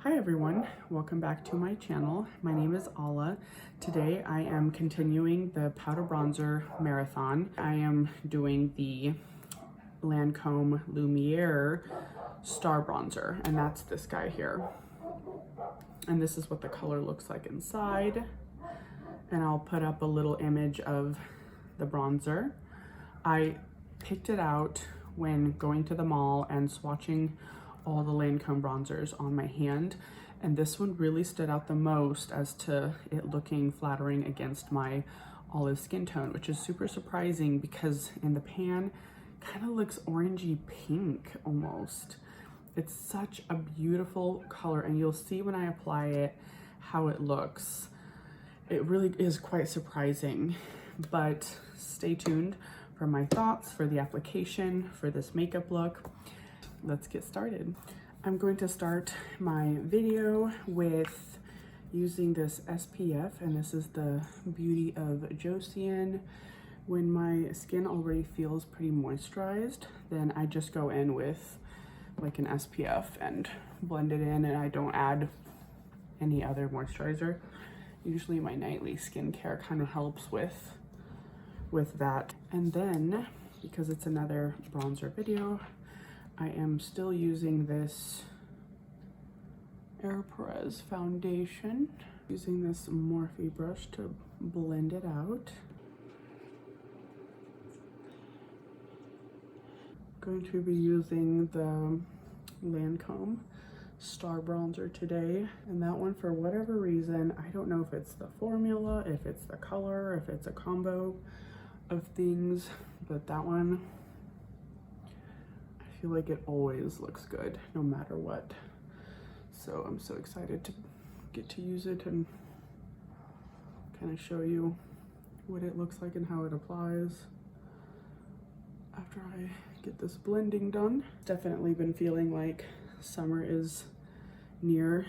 Hi everyone, welcome back to my channel. My name is Ala. Today I am continuing the powder bronzer marathon. I am doing the Lancome Lumiere Star Bronzer, and that's this guy here. And this is what the color looks like inside. And I'll put up a little image of the bronzer. I picked it out when going to the mall and swatching all the Lancome bronzers on my hand, and this one really stood out the most as to it looking flattering against my olive skin tone, which is super surprising because in the pan kind of looks orangey pink almost. It's such a beautiful color, and you'll see when I apply it how it looks. It really is quite surprising, but stay tuned for my thoughts, for the application, for this makeup look. Let's get started. I'm going to start my video with using this SPF, and this is the Beauty of Joseon. When my skin already feels pretty moisturized, then I just go in with like an SPF and blend it in, and I don't add any other moisturizer. Usually my nightly skincare kind of helps with that. And then, because it's another bronzer video, I am still using this Perez foundation, using this Morphe brush to blend it out. Going to be using the Lancôme Star Bronzer today, and that one, for whatever reason, I don't know if it's the formula, if it's the color, if it's a combo of things, but that one, I feel like it always looks good no matter what. So I'm so excited to get to use it and kind of show you what it looks like and how it applies after I get this blending done. Definitely been feeling like summer is near,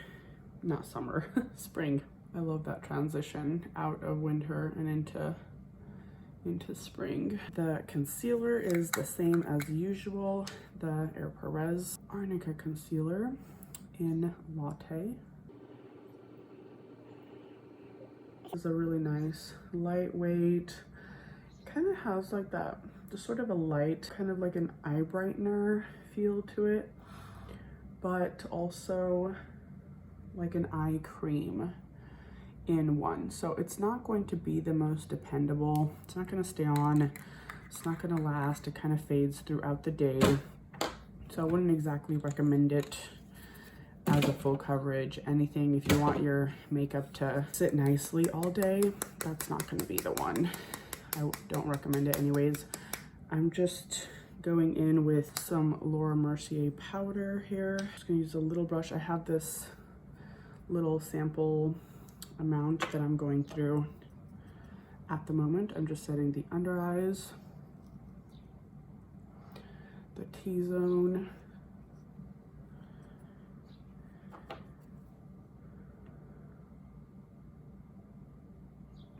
not summer, spring. I love that transition out of winter and into spring. The concealer is the same as usual, the Perez Arnica concealer in Latte. It's a really nice, lightweight, kind of has like that, just sort of a light, kind of like an eye brightener feel to it, but also like an eye cream in one. So it's not going to be the most dependable. It's not going to stay on. It's not going to last. It kind of fades throughout the day. So I wouldn't exactly recommend it as a full coverage. Anything, if you want your makeup to sit nicely all day, that's not going to be the one. I don't recommend it anyways. I'm just going in with some Mercier powder here. Just going to use a little brush. I have this little sample amount that I'm going through at the moment. I'm just setting the under eyes, the T-zone,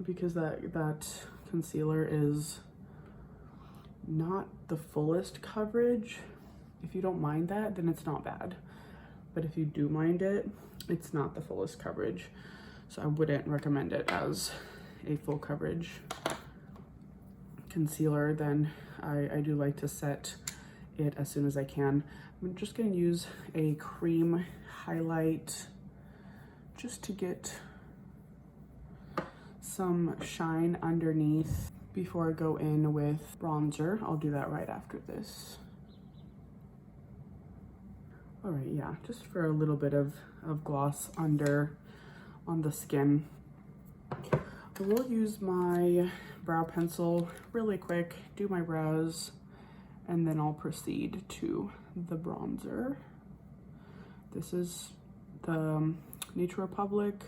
because that concealer is not the fullest coverage. If you don't mind that, then it's not bad, but if you do mind it, it's not the fullest coverage. So I wouldn't recommend it as a full coverage concealer. Then I do like to set it as soon as I can. I'm just gonna use a cream highlight just to get some shine underneath before I go in with bronzer. I'll do that right after this. All right, yeah, just for a little bit of gloss on the skin. I will use my brow pencil really quick, do my brows, and then I'll proceed to the bronzer. This is the Nature Republic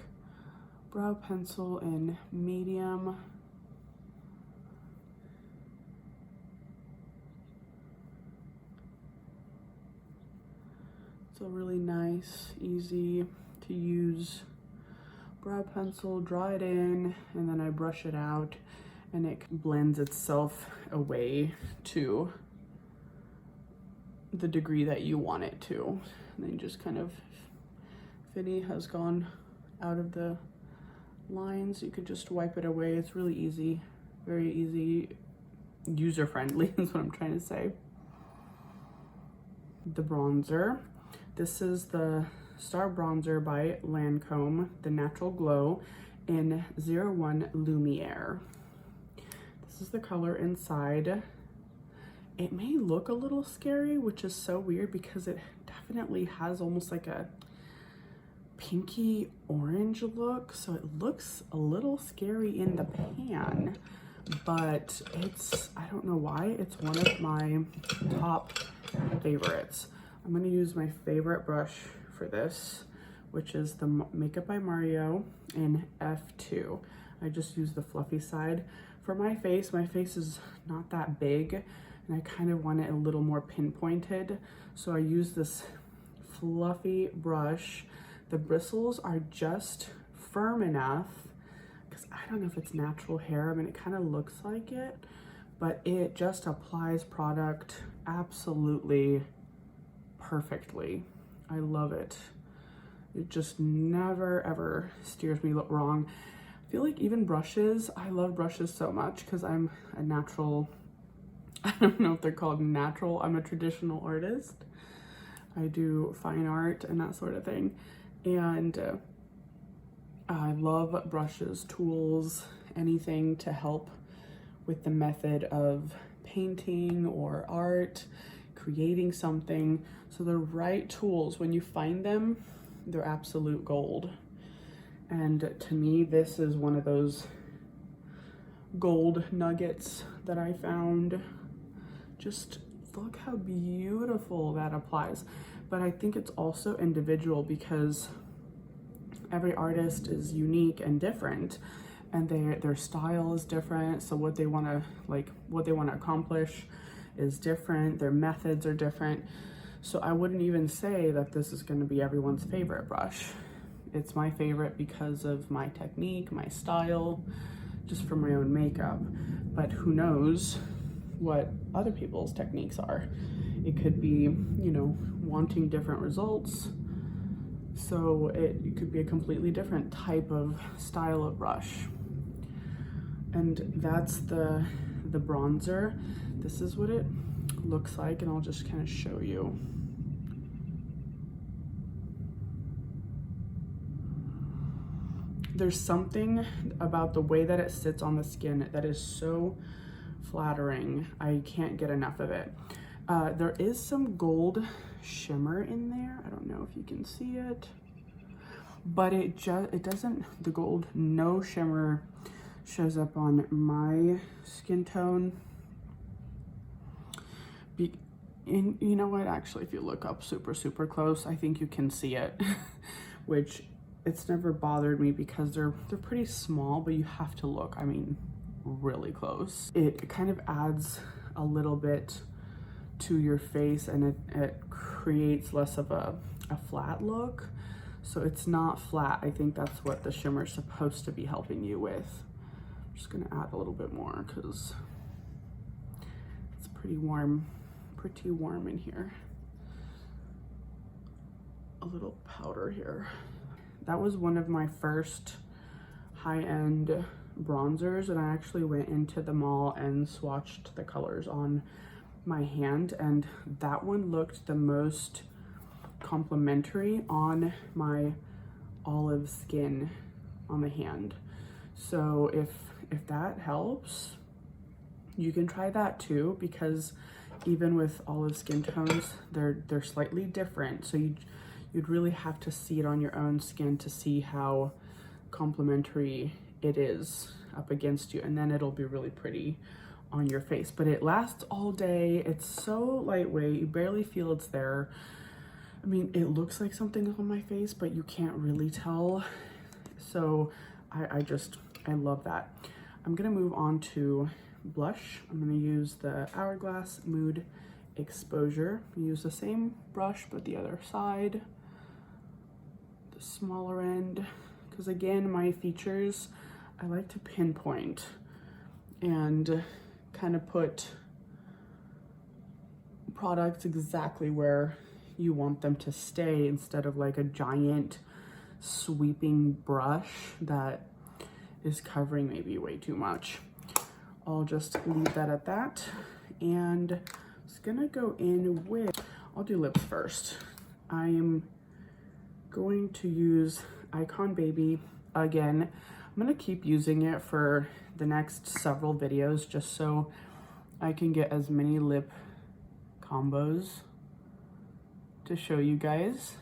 brow pencil in medium. It's a really nice, easy to use brow pencil. Draw it in, and then I brush it out, and it blends itself away to the degree that you want it to. And then you just kind of if any has gone out of the lines, you could just wipe it away. It's really easy, very easy, user-friendly is what I'm trying to say. The bronzer. This is the Star Bronzer by Lancome, the Natural Glow in 01 Lumiere. This is the color inside. It may look a little scary, which is so weird because it definitely has almost like a pinky orange look. So it looks a little scary in the pan, but it's, I don't know why, it's one of my top favorites. I'm gonna use my favorite brush for this, which is the Makeup by Mario in F2. I just use the fluffy side. For my face is not that big, and I kind of want it a little more pinpointed. So I use this fluffy brush. The bristles are just firm enough, because I don't know if it's natural hair. I mean, it kind of looks like it, but it just applies product absolutely perfectly. I love it. It just never ever steers me wrong. I feel like even brushes, I love brushes so much because I'm a natural, I don't know if they're called natural, I'm a traditional artist. I do fine art and that sort of thing. And I love brushes, tools, anything to help with the method of painting or art, creating something. So the right tools, when you find them, they're absolute gold. And to me, this is one of those gold nuggets that I found. Just look how beautiful that applies. But I think it's also individual because every artist is unique and different, and their style is different. So what they want to accomplish is different. Their methods are different. So I wouldn't even say that this is going to be everyone's favorite brush. It's my favorite because of my technique, my style, just for my own makeup. But who knows what other people's techniques are. It could be, you know, wanting different results. So it could be a completely different type of style of brush. And that's the bronzer. This is what it looks like, and I'll just kind of show you. There's something about the way that it sits on the skin that is so flattering. I can't get enough of it. There is some gold shimmer in there. I don't know if you can see it, but it doesn't, the gold, no shimmer shows up on my skin tone. You know what, actually, if you look up super close, I think you can see it, which it's never bothered me because they're pretty small, but you have to look, I mean, really close. It kind of adds a little bit to your face, and it creates less of a flat look. So it's not flat. I think that's what the shimmer is supposed to be helping you with. I'm just gonna add a little bit more because it's pretty warm in here. A little powder here. That was one of my first high-end bronzers, and I actually went into the mall and swatched the colors on my hand, and that one looked the most complimentary on my olive skin on the hand. So if that helps, you can try that too, because even with olive skin tones, they're slightly different. So you'd really have to see it on your own skin to see how complimentary it is up against you, and then it'll be really pretty on your face. But it lasts all day. It's so lightweight, you barely feel it's there. I mean, it looks like something's on my face, but you can't really tell. So I love that. I'm gonna move on to blush. I'm gonna use the Hourglass Mood Exposure. Use the same brush, but the other side, the smaller end, because again, my features, I like to pinpoint and kind of put products exactly where you want them to stay, instead of like a giant sweeping brush that is covering maybe way too much. I'll just leave that at that. And I'm just gonna go in with, I'll do lips first. I am going to use Icon Baby again. I'm gonna keep using it for the next several videos just so I can get as many lip combos to show you guys.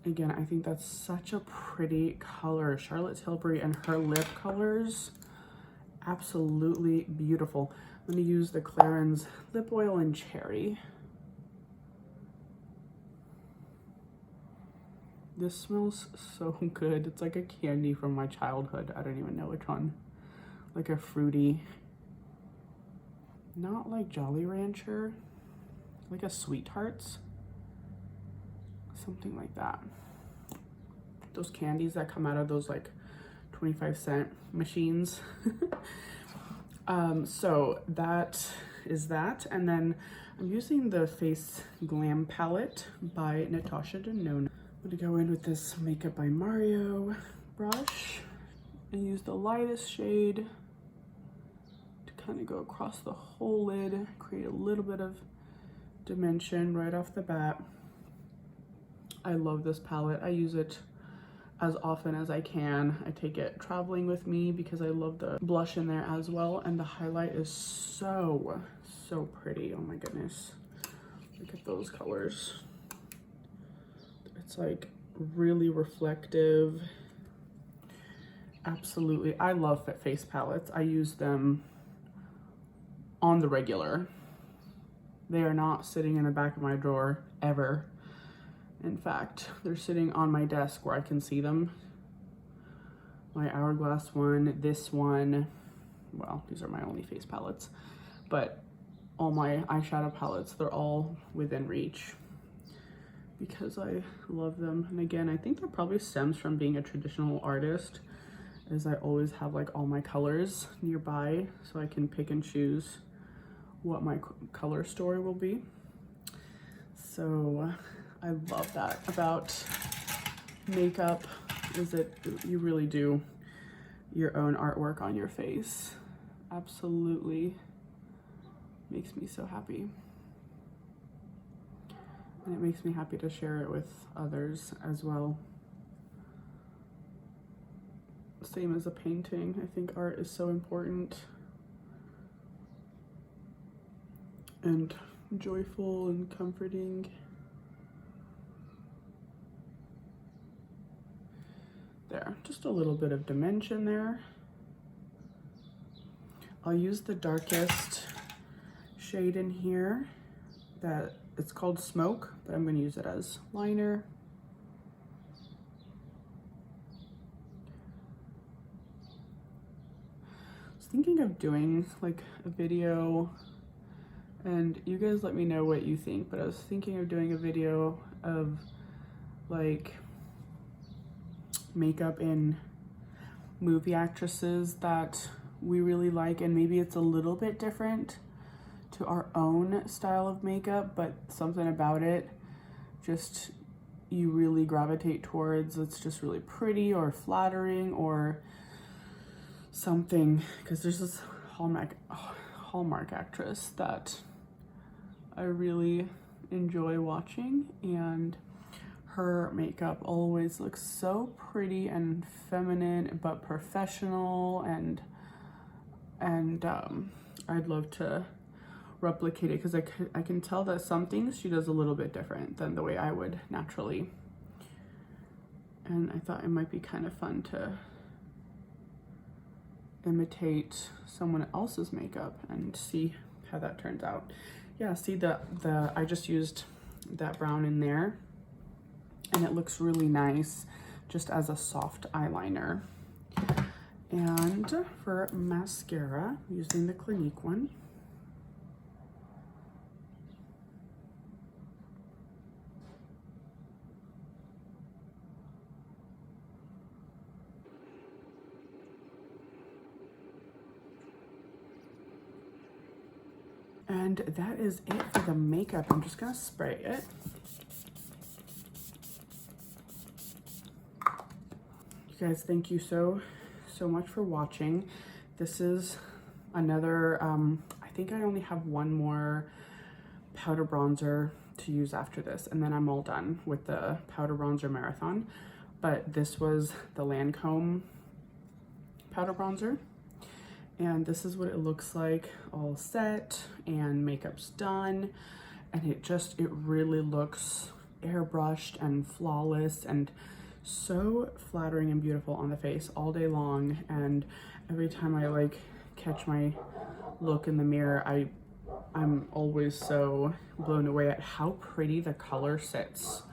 Again, I think that's such a pretty color. Charlotte Tilbury and her lip colors, absolutely beautiful. I'm gonna use the Clarins Lip Oil in Cherry. This smells so good. It's like a candy from my childhood. I don't even know which one. Like a fruity, not like Jolly Rancher, like a Sweethearts. Something like that. Those candies that come out of those like 25-cent machines. So that is that. And then I'm using the Face Glam palette by Natasha Denona. I'm gonna go in with this Makeup by Mario brush and use the lightest shade to kind of go across the whole lid, create a little bit of dimension right off the bat. I love this palette. I use it as often as I can. I take it traveling with me because I love the blush in there as well. And the highlight is so, so pretty. Oh my goodness. Look at those colors. It's like really reflective. Absolutely. I love face palettes. I use them on the regular. They are not sitting in the back of my drawer ever. In fact, they're sitting on my desk where I can see them. My Hourglass one, this one, well, these are my only face palettes, but all my eyeshadow palettes, they're all within reach because I love them. And again, I think that probably stems from being a traditional artist, as I always have like all my colors nearby so I can pick and choose what my color story will be. So I love that about makeup, is that you really do your own artwork on your face. Absolutely makes me so happy. And it makes me happy to share it with others as well. Same as a painting. I think art is so important and joyful and comforting. There, just a little bit of dimension there. I'll use the darkest shade in here, that it's called Smoke, but I'm going to use it as liner. I was thinking of doing like a video, and you guys let me know what you think, but I was thinking of doing a video of like makeup in movie actresses that we really like, and maybe it's a little bit different to our own style of makeup, but something about it just you really gravitate towards. It's just really pretty or flattering or something, because there's this Hallmark actress that I really enjoy watching, and her makeup always looks so pretty and feminine but professional, and I'd love to replicate it, because I can tell that some things she does a little bit different than the way I would naturally, and I thought it might be kind of fun to imitate someone else's makeup and see how that turns out. Yeah, see I just used that brown in there, and it looks really nice just as a soft eyeliner. And for mascara, I'm using the Clinique one. And that is it for the makeup. I'm just gonna spray it. You guys, thank you so much for watching. This is another, I think I only have one more powder bronzer to use after this, and then I'm all done with the powder bronzer marathon. But this was the Lancome powder bronzer, and this is what it looks like all set and makeup's done. And it really looks airbrushed and flawless and so flattering and beautiful on the face all day long. And every time I like catch my look in the mirror, I'm always so blown away at how pretty the color sits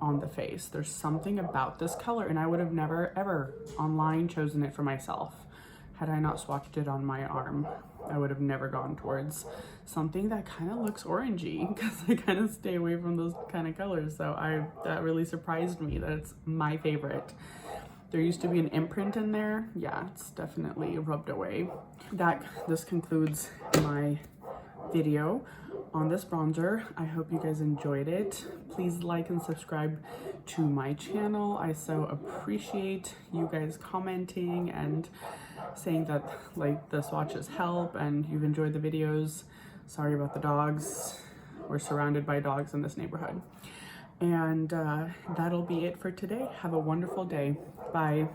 on the face. There's something about this color, and I would have never ever online chosen it for myself had I not swatched it on my arm. I would have never gone towards something that kind of looks orangey, because I kind of stay away from those kind of colors. So that really surprised me that it's my favorite. There used to be an imprint in there. Yeah, it's definitely rubbed away. This concludes my video on this bronzer. I hope you guys enjoyed it. Please like and subscribe to my channel. I so appreciate you guys commenting and saying that like the swatches help and you've enjoyed the videos. Sorry about the dogs. We're surrounded by dogs in this neighborhood. And that'll be it for today. Have a wonderful day. Bye.